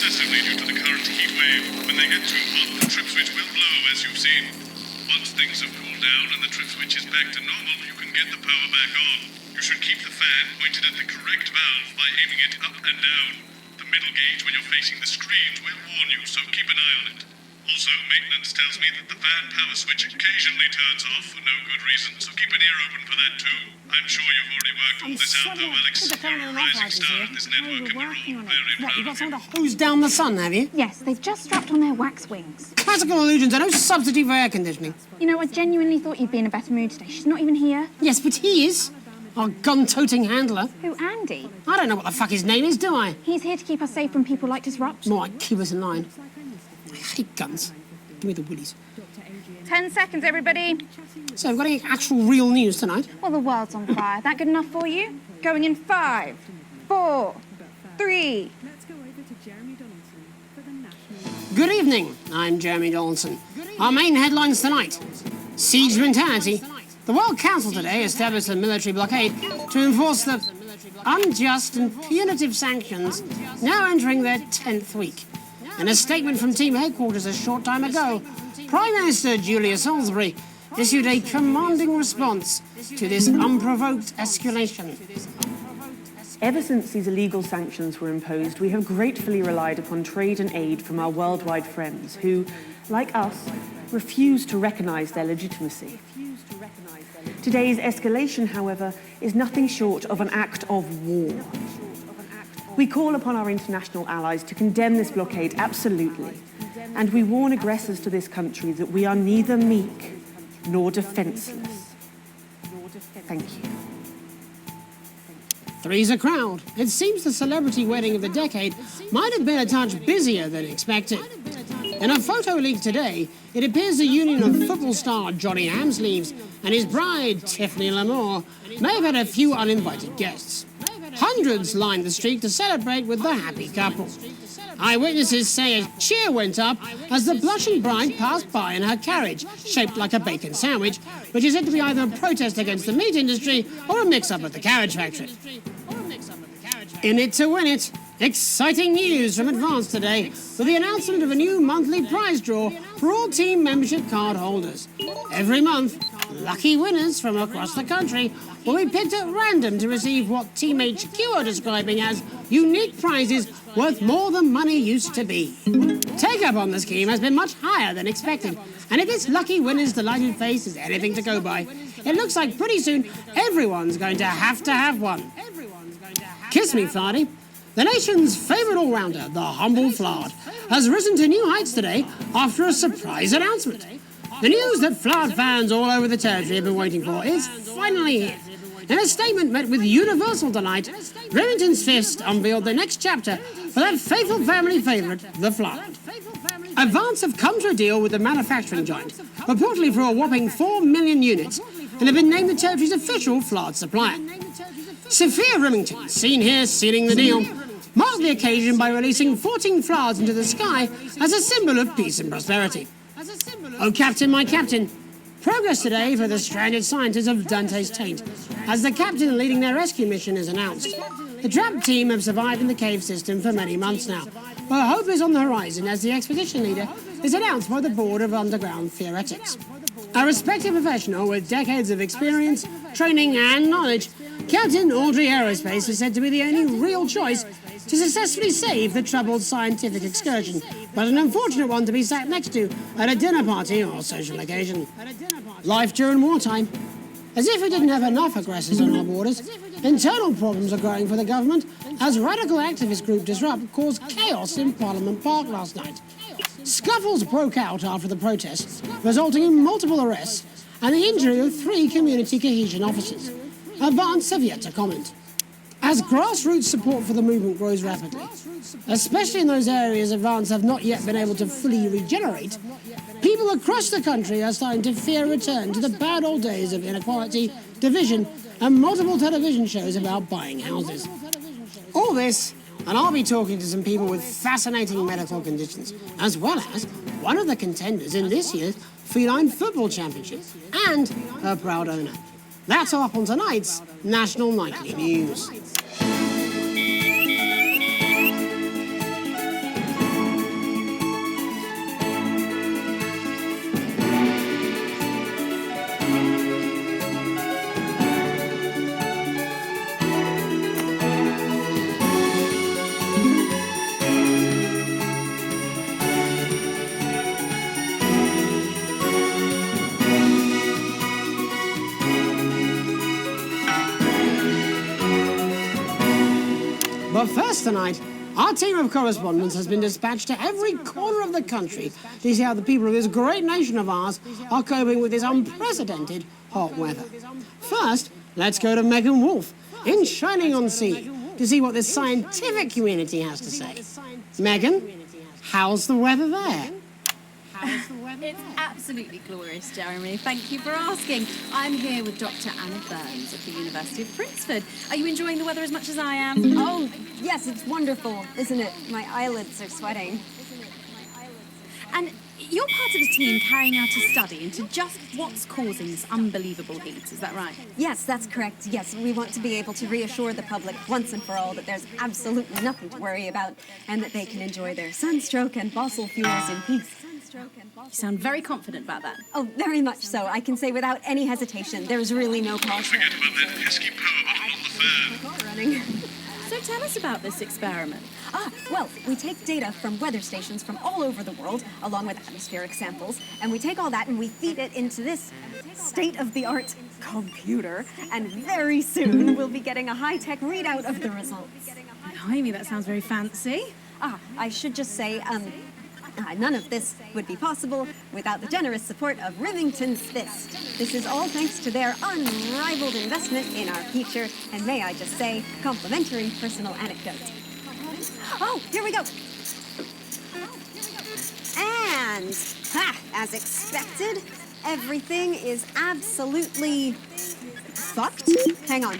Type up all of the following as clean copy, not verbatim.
excessively due to the current heat wave. When they get too hot, the trip switch will blow, as you've seen. Once things have cooled down and the trip switch is back to normal, you can get the power back on. You should keep the fan pointed at the correct valve by aiming it up and down. The middle gauge when you're facing the screens will warn you, so keep an eye on it. Also, maintenance tells me that the fan power switch occasionally turns off for no good reason, so keep an ear open for that too. I'm sure you've already worked all this out though, Alex. You're a rising star at this network and we're all very proud of you. You've got someone to hose down the sun, have you? Yes, they've just strapped on their wax wings. Classical illusions are no substitute for air conditioning. You know, I genuinely thought you'd be in a better mood today. She's not even here. Yes, but he is. Our gun-toting handler. Who, Andy? I don't know what the fuck his name is, do I? He's here to keep us safe from people like Disrupt. More like keep us in line. I hate guns. Give me the willies. 10 seconds, everybody. So we've got any actual real news tonight? Well, the world's on fire. That good enough for you? Going in 5, 4, 3. Good evening, I'm Jeremy Donaldson. Our main headlines tonight. Siege mentality. The World Council today established a military blockade to enforce the unjust and punitive sanctions now entering their 10th week. In a statement from team headquarters a short time ago, Prime Minister Julia Salisbury issued a commanding response to this unprovoked escalation. Ever since these illegal sanctions were imposed, we have gratefully relied upon trade and aid from our worldwide friends who, like us, refuse to recognise their legitimacy. Today's escalation, however, is nothing short of an act of war. We call upon our international allies to condemn this blockade absolutely, and we warn aggressors to this country that we are neither meek nor defenceless. Thank you. Three's a crowd. It seems the celebrity wedding of the decade might have been a touch busier than expected. In a photo leaked today, it appears the union of football star Johnny Hamsleeves and his bride, Tiffany Lamour, may have had a few uninvited guests. Hundreds lined the street to celebrate with the happy couple. Eyewitnesses say a cheer went up as the blushing bride passed by in her carriage, shaped like a bacon sandwich, which is said to be either a protest against the meat industry or a mix-up at the carriage factory. In it to win it. Exciting news from Advance today with the announcement of a new monthly prize draw for all team membership card holders. Every month, lucky winners from across the country will be picked at random to receive what Team HQ are describing as unique prizes worth more than money used to be. Take-up on the scheme has been much higher than expected, and if this lucky winner's delighted face is anything to go by, it looks like pretty soon everyone's going to have one. Kiss me, Flardy. The nation's favourite all-rounder, the humble Flard, has risen to new heights today after a surprise announcement. The news that Flard fans all over the territory have been waiting for is finally here. In a statement met with universal delight, Remington's Fist unveiled the next chapter for that faithful family favourite, the Flard. Advance have come to a deal with the manufacturing giant, reportedly for a whopping 4 million units, and have been named the territory's official Flard supplier. Sophia Remington, seen here sealing the deal, marked the occasion by releasing 14 Flards into the sky as a symbol of peace and prosperity. Oh, Captain, my Captain. Progress today for the stranded scientists of Dante's Taint, as the captain leading their rescue mission is announced. The trapped team have survived in the cave system for many months now, but hope is on the horizon as the expedition leader is announced by the Board of Underground Theoretics. A respected professional with decades of experience, training and knowledge, Captain Audrey Aerospace is said to be the only real choice to successfully save the troubled scientific excursion, but an unfortunate one to be sat next to at a dinner party or social occasion. Life during wartime. As if we didn't have enough aggressors on our borders, internal problems are growing for the government as radical activist group Disrupt caused chaos in Parliament Park last night. Scuffles broke out after the protests, resulting in multiple arrests and the injury of 3 community cohesion officers. Advance have yet to comment. As grassroots support for the movement grows rapidly, especially in those areas Advance have not yet been able to fully regenerate, people across the country are starting to fear a return to the bad old days of inequality, division, and multiple television shows about buying houses. All this, and I'll be talking to some people with fascinating medical conditions, as well as one of the contenders in this year's Feline Football Championship, and her proud owner. That's all up on tonight's National Nightly News. But first tonight, our team of correspondents has been dispatched to every corner of the country to see how the people of this great nation of ours are coping with this unprecedented hot weather. First, let's go to Megan Wolf in Shining-on-Sea to see what the scientific community has to say. Megan, how's the weather there? It's absolutely glorious, Jeremy. Thank you for asking. I'm here with Dr. Anna Burns at the University of Princeton. Are you enjoying the weather as much as I am? Oh, yes, it's wonderful, isn't it? My eyelids are sweating. And you're part of a team carrying out a study into just what's causing this unbelievable heat, is that right? Yes, that's correct. Yes, we want to be able to reassure the public once and for all that there's absolutely nothing to worry about and that they can enjoy their sunstroke and fossil fuels in peace. You sound very confident about that. Oh, very much so. I can say without any hesitation, there's really no cause for Forget about that pesky power button on the fan. running. So tell us about this experiment. Well, we take data from weather stations from all over the world, along with atmospheric samples, and we take all that and we feed it into this state-of-the-art computer, and very soon we'll be getting a high-tech readout of the results. Blimey, that sounds very fancy. I should just say, none of this would be possible without the generous support of Remington's Fist. This is all thanks to their unrivaled investment in our future, and may I just say, complimentary personal anecdote. Oh, here we go. And, as expected, everything is absolutely fucked. Hang on.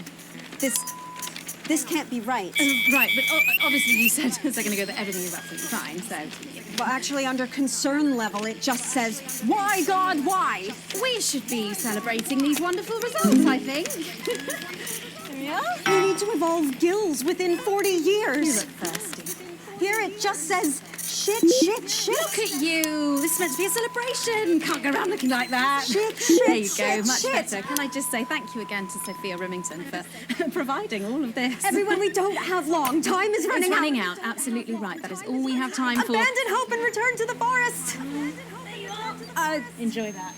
This can't be right. Right, but obviously you said a second ago that everything is absolutely fine, so... Well, actually, under concern level, it just says, why, God, why? We should be celebrating these wonderful results, I think. Yeah? We need to evolve gills within 40 years. You look thirsty. Here it just says, shit. Look at you. This is meant to be a celebration. Can't go around looking like that. Shit, there you go. Much shit. better. Can I just say thank you again to Sophia Remington for providing all of this? Everyone, we don't have long. Time is running It's out. running out. Absolutely right. That is all we have time for. Abandon hope and return to the forest. Enjoy that.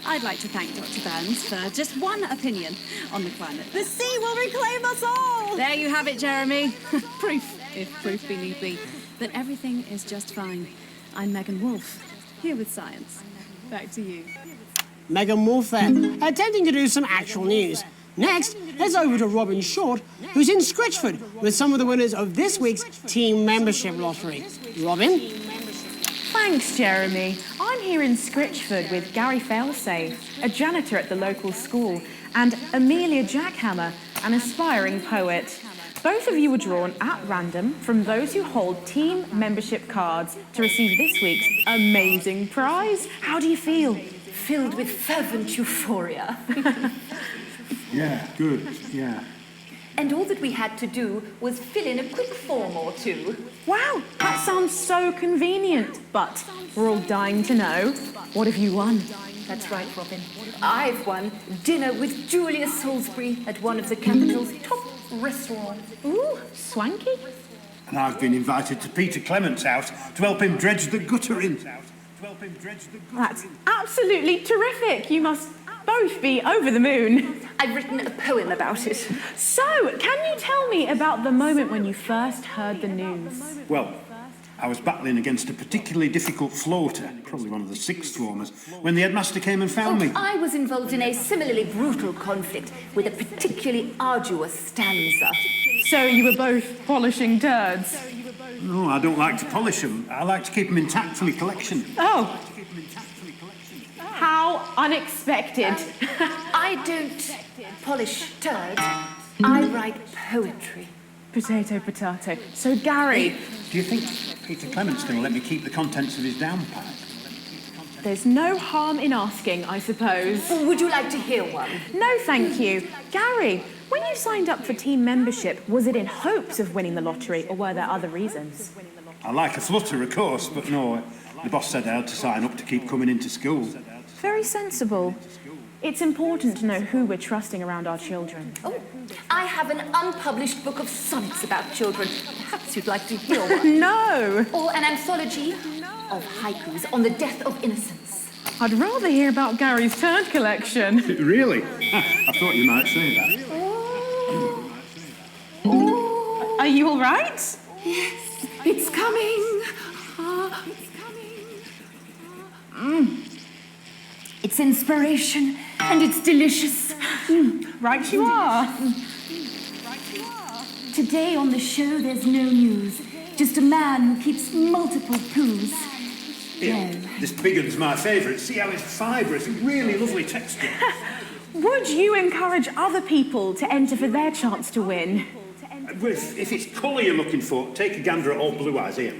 I'd like to thank Dr. Burns for just one opinion on the climate. The sea will reclaim us all. There you have it, Jeremy. Proof, if proof be need be, that everything is just fine. I'm Megan Wolf, here with science. Back to you. Megan Wolf there, attempting to do some actual news. Next, let's over to Robin Short, who's in Scritchford with some of the winners of this week's team membership lottery. Robin? Thanks, Jeremy. I'm here in Scritchford with Gary Failsafe, a janitor at the local school, and Amelia Jackhammer, an aspiring poet. Both of you were drawn at random from those who hold team membership cards to receive this week's amazing prize. How do you feel? Filled with fervent euphoria. Yeah, good, yeah. And all that we had to do was fill in a quick form or two. Wow, that sounds so convenient. But we're all dying to know, what have you won? That's right, Robin. I've won dinner with Julia Salisbury at one of the capital's top restaurants. Ooh, swanky. And I've been invited to Peter Clement's house to help him dredge the gutter in. That's absolutely terrific. You must both be over the moon. I've written a poem about it. So, can you tell me about the moment when you first heard the news? Well, I was battling against a particularly difficult floater, probably one of the sixth formers, when the headmaster came and found me. I was involved in a similarly brutal conflict with a particularly arduous stanza. So you were both polishing turds? No, I don't like to polish them. I like to keep them intact for my collection. Oh. How unexpected. I don't polish turds. I write poetry. Potato, potato. So, Gary... Do you think Peter Clement's going to let me keep the contents of his downpipe? There's no harm in asking, I suppose. Would you like to hear one? No, thank you. Gary, when you signed up for team membership, was it in hopes of winning the lottery, or were there other reasons? I like a flutter, of course, but no, the boss said I had to sign up to keep coming into school. Very sensible. It's important to know who we're trusting around our children. Oh, I have an unpublished book of sonnets about children. Perhaps you'd like to hear one. No! Or an anthology of haikus on the death of innocence. I'd rather hear about Gary's turd collection. Really? I thought you might say that. Are you all right? Yes, it's coming. It's inspiration and it's delicious. Right you are. Today on the show, there's no news. Just a man who keeps multiple poos. Yeah, this big one's my favourite. See how it's fibrous, really lovely texture. Would you encourage other people to enter for their chance to win? Well, if it's colour you're looking for, take a gander at old Blue Eyes here.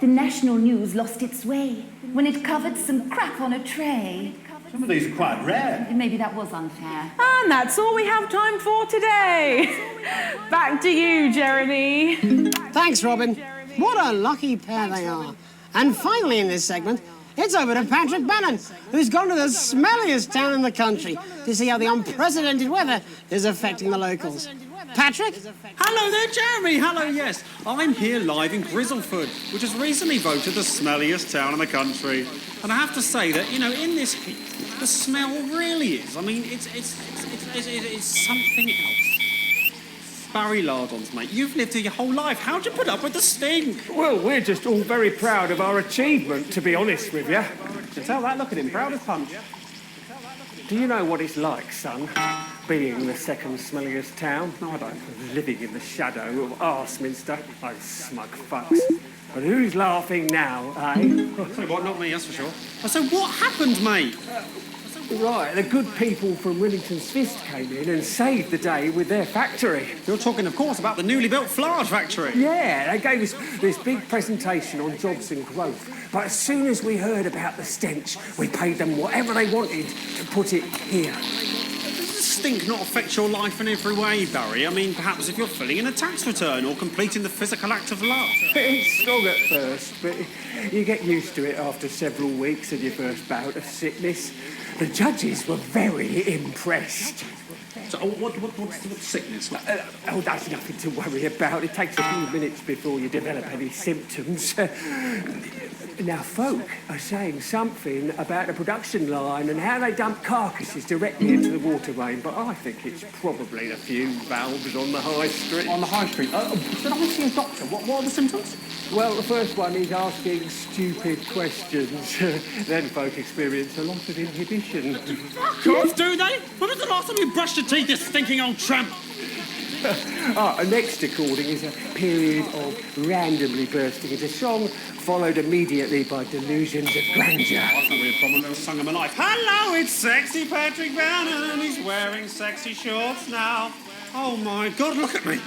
The national news lost its way when it covered some crap on a tray. Some of these are quite rare. Maybe that was unfair. And that's all we have time for today. Back to you, Jeremy. Thanks, Robin. What a lucky pair they are. And finally in this segment, it's over to Patrick Bannon, who's gone to the smelliest town in the country to see how the unprecedented weather is affecting the locals. Patrick? Hello there, Jeremy. Hello, yes. I'm here live in Grizzleford, which has recently voted the smelliest town in the country. And I have to say that, you know, in this heat, the smell really is. I mean, it's something else. Barry Lardons, mate, you've lived here your whole life. How'd you put up with the stink? Well, we're just all very proud of our achievement, to be honest with you. You can tell that, look at him, proud as punch. Do you know what it's like, son, being the second smelliest town? No, I don't. Living in the shadow of Arseminster. Those smug fucks. But who's laughing now, eh? So what, not me, that's for sure. So what happened, mate? Right, the good people from Willington's Fist came in and saved the day with their factory. You're talking, of course, about the newly built flour factory. Yeah, they gave us this big presentation on jobs and growth. But as soon as we heard about the stench, we paid them whatever they wanted to put it here. Does the stink not affect your life in every way, Barry? I mean, perhaps if you're filling in a tax return or completing the physical act of love. It's strong at first, but you get used to it after several weeks of your first bout of sickness. The judges were very impressed. So, what's the sickness? That's nothing to worry about. It takes a few minutes before you develop any symptoms. Now, folk are saying something about the production line and how they dump carcasses directly into the water main, but I think it's probably the fume valves on the high street. On the high street? Should I see a doctor? What are the symptoms? Well, the first one is asking stupid questions. Then folk experience a lot of inhibition. Fuck off, do they? When was the last time you brushed your teeth, you stinking old tramp? Next recording is a period of randomly bursting into song, followed immediately by delusions of grandeur. That's not really a problem, never sung in my life. Hello, it's sexy Patrick Bannon. He's wearing sexy shorts now. Oh my God, look at me.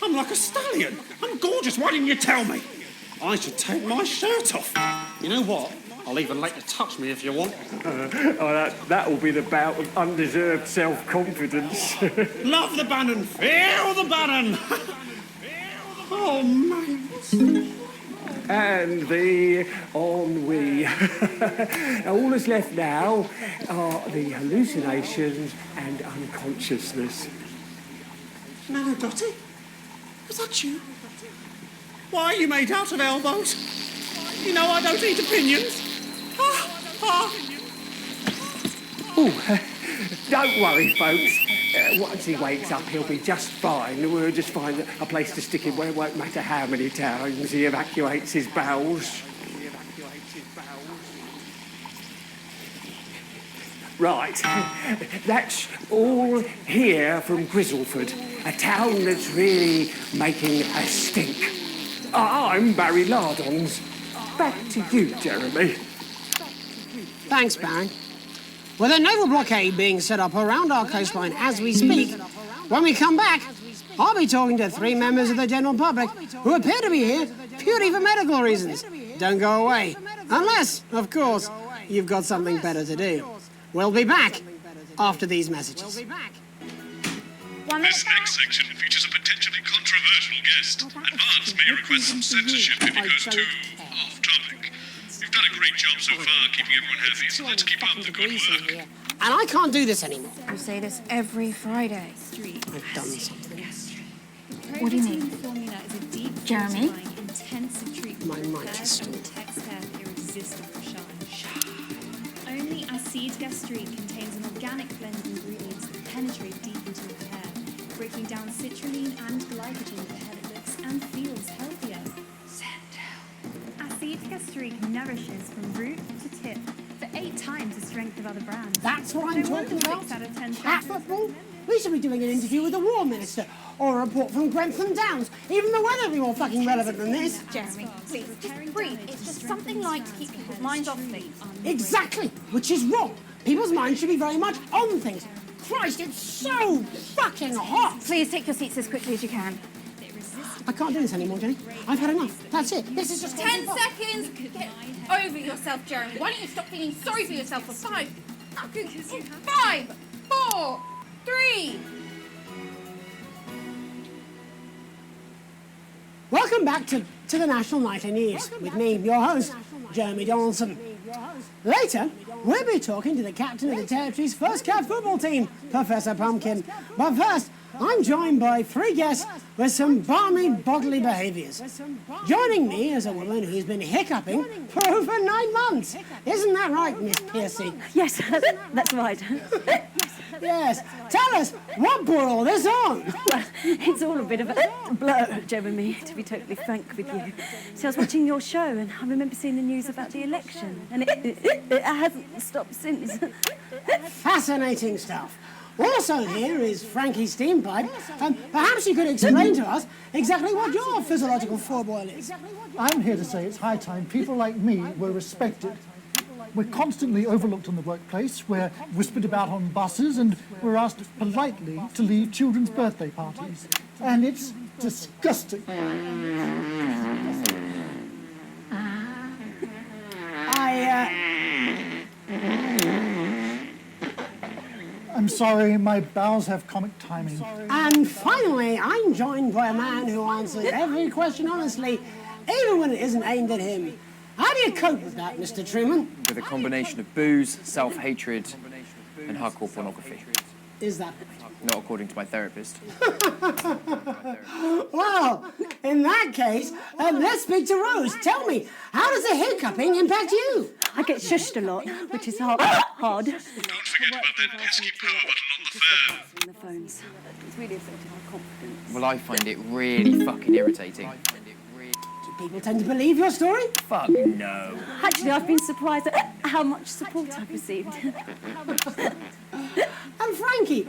I'm like a stallion. I'm gorgeous, why didn't you tell me? I should take my shirt off. You know what? I'll even let you touch me if you want. That will be the bout of undeserved self-confidence. Love the Bannon, feel the Bannon. Oh, mate. And the ennui. All that's left now are the hallucinations and unconsciousness. No, Dottie? Was that you? Why are you made out of elbows? You know I don't eat opinions. Oh, don't worry, folks. Once he wakes up, he'll be just fine. We'll just find a place to stick him where it won't matter how many times he evacuates his bowels. Right, that's all here from Grizzleford, a town that's really making a stink. I'm Barry Lardons. Back to you, Jeremy. Thanks, Barry. With a naval blockade being set up around our coastline as we speak, when we come back, I'll be talking to 3 members of the general public who appear to be here purely for medical reasons. Don't go away. Unless, of course, you've got something better to do. We'll be back after these messages. This next section features a potentially controversial guest. Advance may request some censorship if he goes too off-topic. You've done a great job so far keeping everyone happy, so let's keep up the good work. And I can't do this anymore. You say this every Friday. I've done something. What do you mean? Jeremy? My mic is still. Only Acid Gastrine contains an organic blend of ingredients that penetrate deep into your hair, break breaking down citrulline and glycogen for head it looks and feels healthier. Acetica streak nourishes from root to tip for 8 times the strength of other brands. That's what I'm They're one of talking the about. 6 out of 10 Cat chances. football? We should be doing an interview with the War Minister, or a report from Grentham Downs. Even the weather would be more fucking relevant than this. Jeremy, please, just breathe. It's just something light to keep people's minds off things. Exactly, which is wrong. People's minds should be very much on things. Christ, it's so fucking hot. Please take your seats as quickly as you can. I can't do this anymore, Jenny. I've had enough. That's it. This is just 10 seconds. Get over yourself, Jeremy. Why don't you stop feeling sorry for yourself for 5 seconds? 5, 4, 3. Welcome back to the National Nightly News with me, your host, Jeremy Donaldson. Later, we'll be talking to the captain of the Territory's first cat football team, Professor Pumpkin. But first, I'm joined by 3 guests with some balmy bodily behaviours. Joining me is a woman who's been hiccuping for over 9 months. Isn't that right, Miss Piercy? Yes, that's right. Yes. Tell us, what brought all this on? Well, it's all a bit of a blur, Jeremy, to be totally frank with you. So I was watching your show and I remember seeing the news about the election and it hasn't stopped since. Fascinating stuff. Also here is Frankie Steampipe. Perhaps you could explain to us exactly what your physiological foreboil is. I'm here to say it's high time people like me were respected. We're constantly overlooked in the workplace, we're whispered about on buses, and we're asked politely to leave children's birthday parties. And it's disgusting. I'm sorry, my bowels have comic timing. And finally, I'm joined by a man who answers every question honestly, even when it isn't aimed at him. How do you cope with that, Mr. Truman? With a combination of booze, self-hatred, and hardcore pornography. Is that Not according to my therapist. Well, in that case, let's speak to Rose. Tell me, how does the hiccuping impact you? I get shushed a lot, which is hard. Don't forget about that pesky power button on the fan. The phones. It's really affected our confidence. Well, I find it really fucking irritating. Do people tend to believe your story? Fuck no. Actually, I've been surprised at how much support I've received. And Frankie,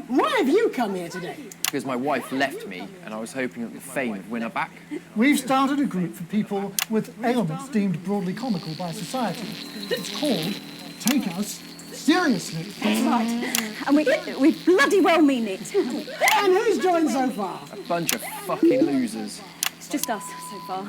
why have you come here today? Because my wife left me, and I was hoping that the fame would win her back. We've started a group for people with ailments deemed broadly comical by society. It's called Take Us Seriously. That's right. And we bloody well mean it. And who's joined so far? A bunch of fucking losers. It's just us so far.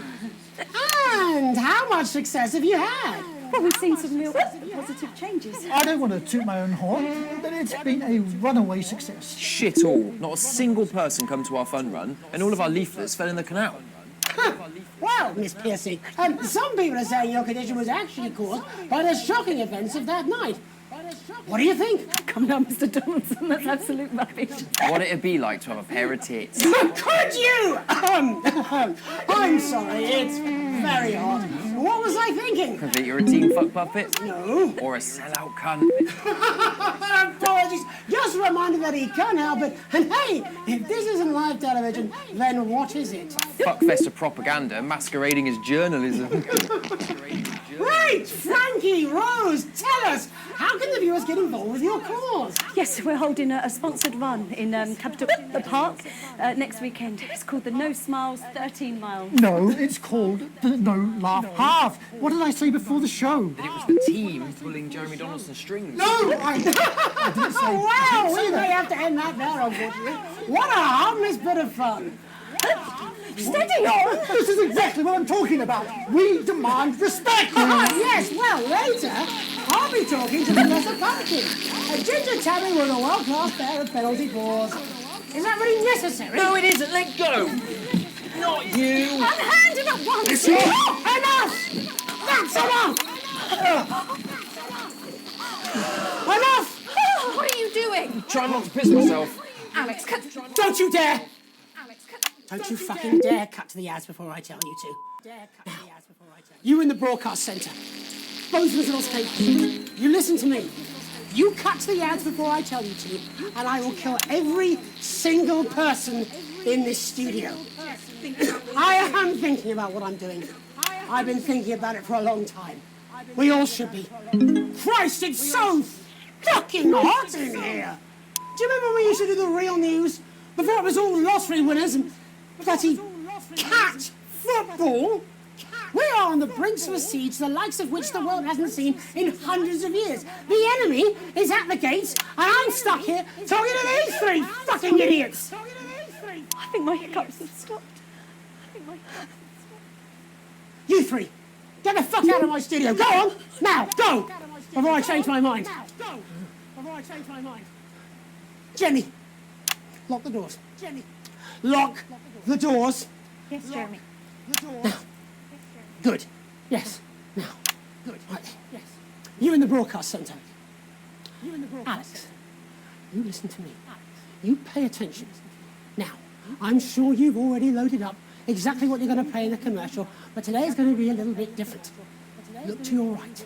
And how much success have you had? Well, we've seen some real positive changes. I don't want to toot my own horn, but it's been a runaway success. Shit all. Not a single person come to our fun run, and all of our leaflets fell in the canal. Well, Miss Piercy, some people are saying your condition was actually caused by the shocking events of that night. What do you think? Come now, Mr. Donaldson, that's absolute rubbish. What it'd be like to have a pair of tits. Could you? I'm sorry, it's very hot. What was I thinking? That you're a team fuck puppet? No. Or a sellout cunt? Apologies. Just a reminder that he can't help it. And hey, if this isn't live television, then what is it? Fuckfest of propaganda masquerading as journalism. Right, Frankie, Rose, tell us, how can the viewers get involved with your cause? Yes, we're holding a sponsored run in Capital Park next weekend. It's called the No Smiles 13 Mile. No, it's called the No Laugh Half. What did I say before the show? That it was the team pulling Jeremy Donaldson's strings. No, I didn't say. Wow, we may have to end that there, unfortunately. What a harmless bit of fun. Steady on! This is exactly what I'm talking about. We demand respect. Yes, well, later, I'll be talking to Professor Pumpkin. A ginger tabby with a world-class pair of penalty paws. Is that really necessary? No, it isn't. Let go. Not you. Unhand him at once. Enough! That's enough! Enough! What are you doing? Try not to piss myself. Alex, cut. Don't you dare! Don't you fucking dare cut to the ads before I tell you to. Now, you in the broadcast centre, both little stations, you listen to me. You cut to the ads before I tell you to, and I will kill every single person in this studio. I am thinking about what I'm doing. I've been thinking about it for a long time. We all should be. Christ, it's so fucking hot in here. Do you remember when we used to do the real news? Before it was all lottery winners and bloody cat football? We are on the brinks of a siege the likes of which the world hasn't seen in hundreds of years. The enemy is at the gates, and I'm stuck here talking to these three fucking idiots. I think my hiccups have stopped. You three, get the fuck out of my studio. Go on, now, go, before I change my mind. Jenny, lock the doors. Lock the doors. Yes, Jeremy. Now. Good. Yes. Now. Good. Right. Yes. You in the broadcast centre. Alex, you listen to me. You pay attention. Now, I'm sure you've already loaded up exactly what you're going to play in the commercial, but today is going to be a little bit different. Look to your right.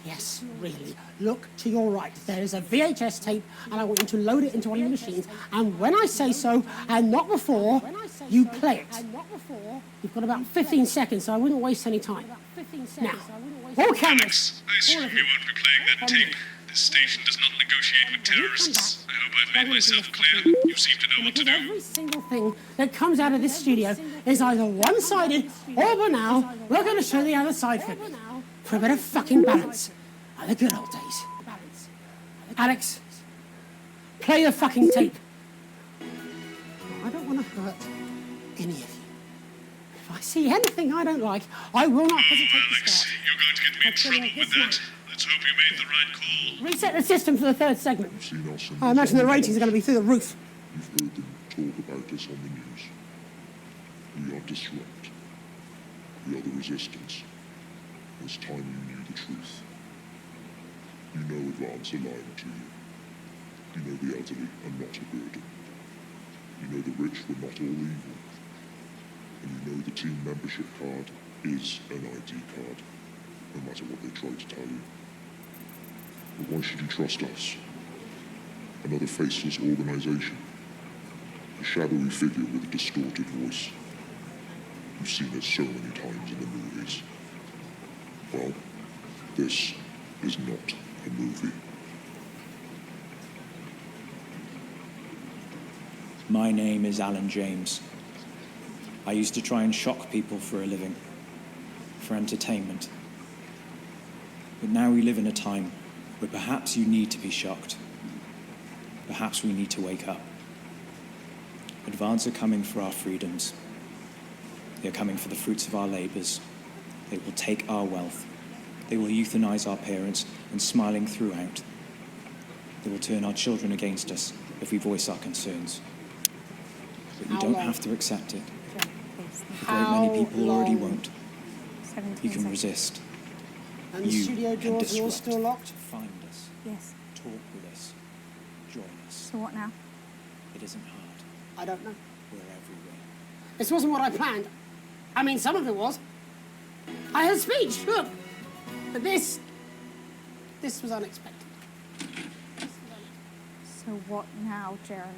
Yes, really. Look to your right. There is a VHS tape, and I want you to load it into one of your machines. And when I say so, and not before, you play it. You've got about 15 seconds, so I wouldn't waste any time. Now, all cameras. I assume you won't be playing that tape. This station does not negotiate with terrorists. I hope I've made myself clear. You seem to know what to do. Every single thing that comes out of this studio is either one-sided or banal. We're going to show the other side for a bit of fucking balance. Like the good old days. Alex, play the fucking tape. I don't want to hurt any of you. If I see anything I don't like, I will not hesitate to start. You're going to get me in trouble with that. Let's hope you made the right call. Reset the system for the third segment. I imagine the ratings are going to be through the roof. You've heard them talk about us on the news. We are Disrupt. We are the Resistance. It's time you knew the truth. You know advance are lying to you. You know the elderly are not a burden. You know the rich were not all evil. And you know the team membership card is an ID card, no matter what they try to tell you. But why should you trust us? Another faceless organization. A shadowy figure with a distorted voice. You've seen it so many times in the movies. Well, this is not a movie. My name is Alan James. I used to try and shock people for a living, for entertainment. But now we live in a time where perhaps you need to be shocked. Perhaps we need to wake up. Advance are coming for our freedoms. They are coming for the fruits of our labours. They will take our wealth. They will euthanize our parents and smiling throughout. They will turn our children against us if we voice our concerns. But you don't have to accept it. A great many people already won't. You can resist. And the studio doors are all still locked? Find us. Yes. Talk with us. Join us. So what now? It isn't hard. I don't know. We're everywhere. This wasn't what I planned. I mean, some of it was. I had a speech, look. But this was unexpected. So what now, Jeremy?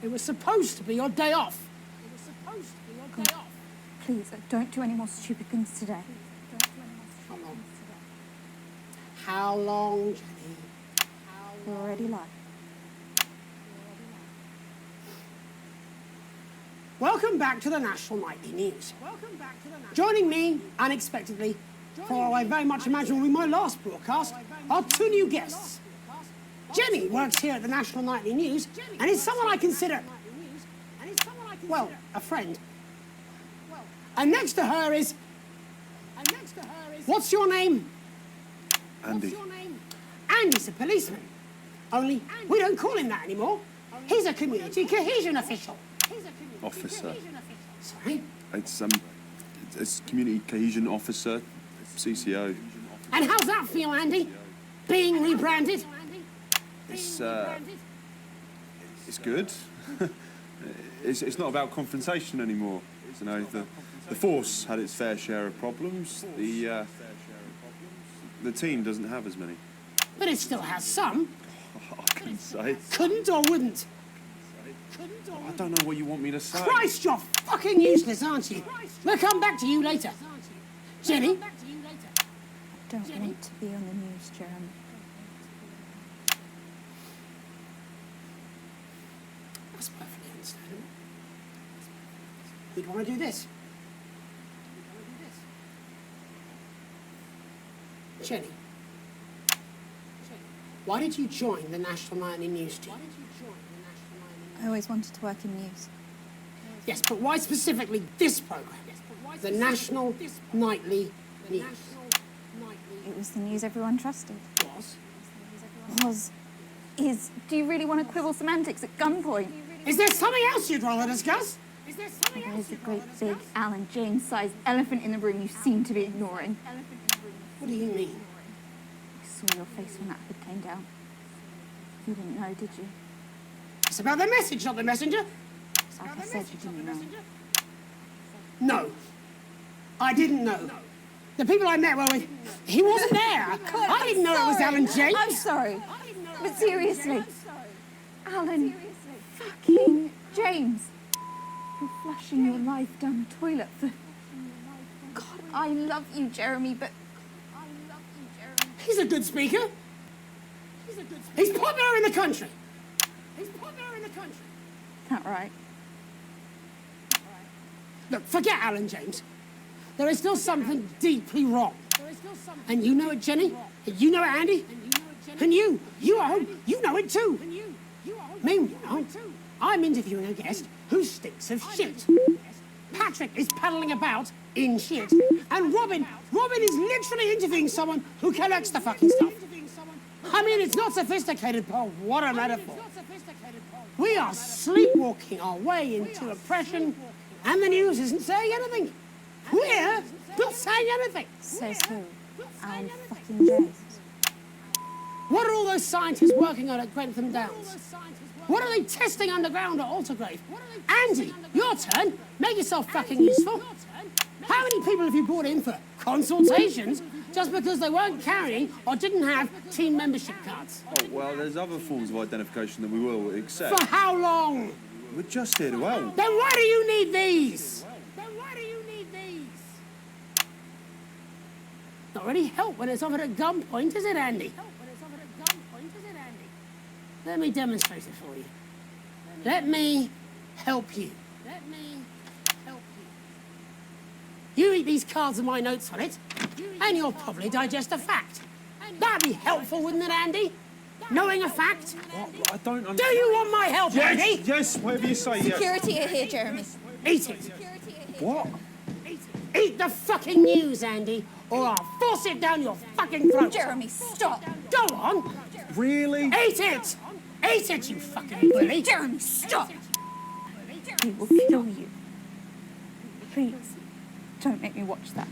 It was supposed to be your day off. Please, don't do any more stupid things today. How long? How long, Jenny? We're already live. Welcome back to the National Nightly News. Joining me, unexpectedly, for I very much imagine will be my last broadcast, are two new guests. Jenny works here at the National Nightly News and is someone I consider, well, a friend. And next to her is... What's your name? Andy. Andy's a policeman. Only we don't call him that anymore. He's a community cohesion official. Officer. Sorry? It's community cohesion officer, CCO. And how's that feel, Andy? Being rebranded? It's good. It's not about confrontation anymore. You know, the force had its fair share of problems. The team doesn't have as many. but it still has some. I couldn't say. Couldn't or wouldn't? I don't know what you want me to say. Christ, you're fucking useless, aren't you? We'll come back to you later. Jenny? I don't want to be on the news, Jeremy. That's perfectly understandable. You'd want to do this. Jenny, why did you join the National Nightly News team? I always wanted to work in news. Yes, but why specifically this program? The National Nightly News. It was the news everyone trusted. Was? Is. Do you really want to quibble semantics at gunpoint? Is there something else you'd rather discuss? There's a great big Alan James-sized elephant in the room you seem to be ignoring. What do you mean? I saw your face when that hood came down. You didn't know, did you? It's about the message, not the messenger. Like I said, you didn't know. No. I didn't know. The people I met were with... He wasn't there. I didn't know it was Alan James. I'm sorry. But seriously. Alan fucking James. You're flushing your life down the toilet for... God, I love you, Jeremy, but... He's a good speaker. He's popular in the country. That right? Look, forget Alan James. There is still something deeply wrong. And you know it, Jenny. And you know it, Andy. And you at home, you know it too. Meanwhile, I'm interviewing a guest who stinks of shit. Patrick is paddling about in shit. And Robin is literally interviewing someone who collects the fucking stuff. I mean, it's not sophisticated, but what a metaphor. We are sleepwalking our way into oppression, and the news isn't saying anything. We're not saying anything. Says who? Alan fucking James. What are all those scientists working on at Grentham Downs? What are they testing underground at Altergrave? Andy, your turn. Make yourself fucking useful. How many people have you brought in for consultations just because they weren't carrying or didn't have team membership cards? Oh, well, there's other forms of identification that we will accept. For how long? We're just here to help. Then why do you need these? Not really help when it's offered at gunpoint, is it, Andy? Let me demonstrate it for you. Let me help you. You read these cards with my notes on it, and you'll probably digest a fact. That'd be helpful, wouldn't it, Andy? Knowing a fact? What? I don't understand. Do you want my help, Andy? Yes, whatever you say, yes. Security are here, Jeremy. Eat it. What? Eat the fucking news, Andy, or I'll force it down your fucking throat. Jeremy, stop. Go on. Really? Eat it. Eat it, you fucking bully. Jeremy, stop. He will kill you. Please, don't make me watch that.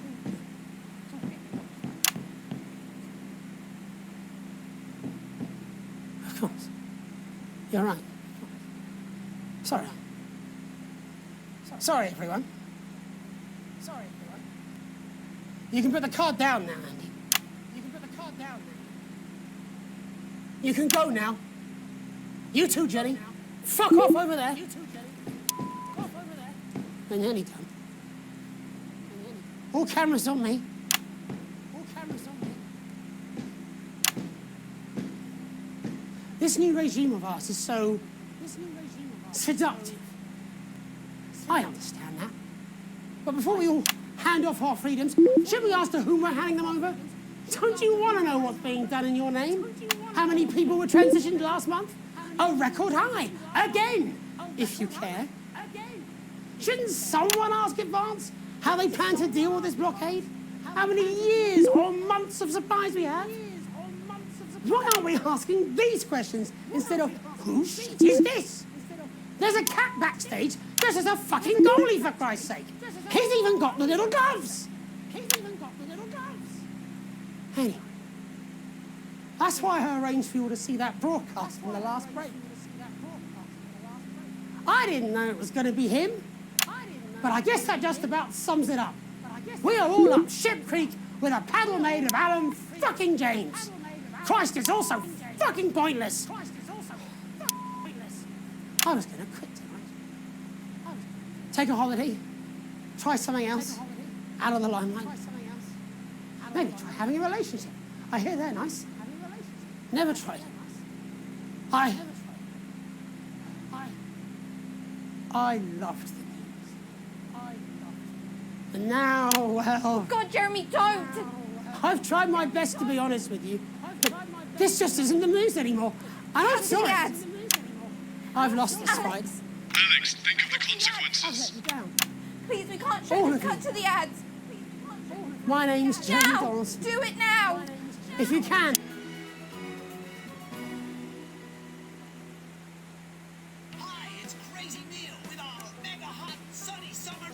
Of course. You're right. Sorry. Sorry, everyone. You can put the card down now, Andy. You can go now. You too, Jenny. Fuck off over there. We're nearly done. All cameras on me. This new regime of ours is so seductive. I understand that. But before we all hand off our freedoms, should we ask to whom we're handing them over? Don't you want to know what's being done in your name? How many people were transitioned last month? A record high. Again, if you care. Shouldn't someone ask Advance how they plan to deal with this blockade? How many years or months of supplies we have? Why aren't we asking these questions instead of, whose shit is this? There's a cat backstage dressed as a fucking goalie, for Christ's sake. He's even got the little gloves. Anyway, that's why I arranged for you all to see that broadcast from the last break. I didn't know it was going to be him, but I guess that just about sums it up. We are all up Ship Creek with a paddle made of Alan fucking James. Christ, it's all so fucking pointless. I was going to quit tonight. Take a holiday. Try something else. Out of the limelight. Maybe try having a relationship. I hear they're nice. Never tried. I loved the news. And now, well... God, Jeremy, don't! I've tried my best to be honest with you, but this just isn't the news anymore. And I'm sorry. I've lost this fight. Alex, think of the consequences. Please, we can't All show of this. Cut you. to the ads. My name's Jeremy Now! Donaldson. Do it now! If you can. Hi, it's Crazy Neil with our mega hot sunny summer